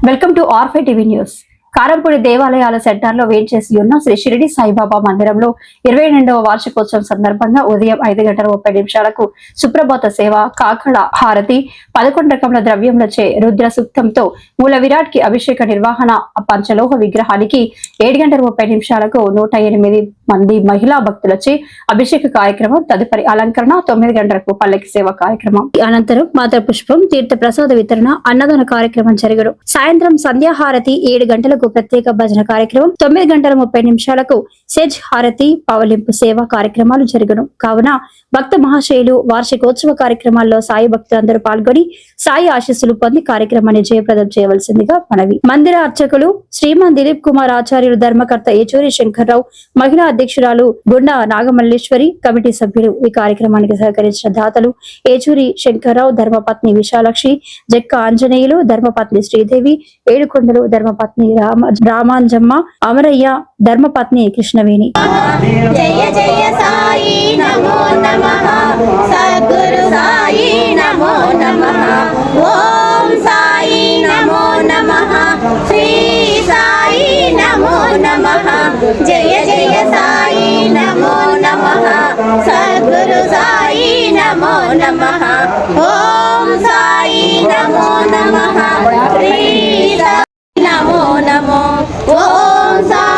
Welcome to R five TV news. Karampudi దేవాలయాల సెంటర్లో వేంచేసి ఉన్న శ్రీ షిరిడి సాయిబాబా మందిరంలో 22వ వార్షికోత్సవం సందర్భంగా ఉదయం 5:30 సుప్రభాత సేవ, కాకడ హారతి, 11 రకముల ద్రవ్యములచే రుద్ర సూక్తంతో మూల విరాట్ కి అభిషేక నిర్వహణ, పంచలోహ విగ్రహానికి 7:30 108 మంది మహిళా భక్తులచే అభిషేక కార్యక్రమం, తదుపరి అలంకరణ, 9 గంటలకు పల్లకి సేవ కార్యక్రమం, అనంతరం మాతృ పుష్పం, తీర్థ ప్రసాద వితరణ, అన్నదాన కార్యక్రమం జరుగును. సాయంత్రం సంధ్యాహారతి, 7 గంటలకు ప్రత్యేక భజన కార్యక్రమం, 9:30 సెజ్ హారతి, పవలింపు సేవ కార్యక్రమాలు జరుగును. కావున భక్త మహాశయులు వార్షికోత్సవ కార్యక్రమాల్లో సాయి భక్తులందరూ పాల్గొని సాయి ఆశీస్సులు పొంది కార్యక్రమాన్ని జయప్రదం చేయవలసిందిగా మనవి. మందిర అర్చకులు శ్రీమాన్ దిలీప్ కుమార్ ఆచార్యులు, ధర్మకర్త ఏచూరి శంకర్రావు, మహిళా అధ్యక్షురాలు గుండా నాగమల్లేశ్వరి, కమిటీ సభ్యులు. ఈ కార్యక్రమానికి సహకరించిన దాతలు ఏచూరి శంకర్రావు, ధర్మపత్ని విశాలక్షి, జక్క ఆంజనేయులు, ధర్మపత్ని శ్రీదేవి, ఏడుకొండలు, ధర్మపత్ని రామాంజమ్మ, అమరయ్య, ధర్మపత్ని కృష్ణవేణి. జయ జయ సాయి నమో నమః, సద్గురు సాయి నమో నమః, ఓం సాయి నమో నమః, శ్రీ సాయి నమో నమః, జయ జయ సాయి నమో నమః, సద్గురు సాయి నమో నమః, ఓం సాయి నమో నమః, శ్రీ సాయి నమో నమో, ఓం సాయి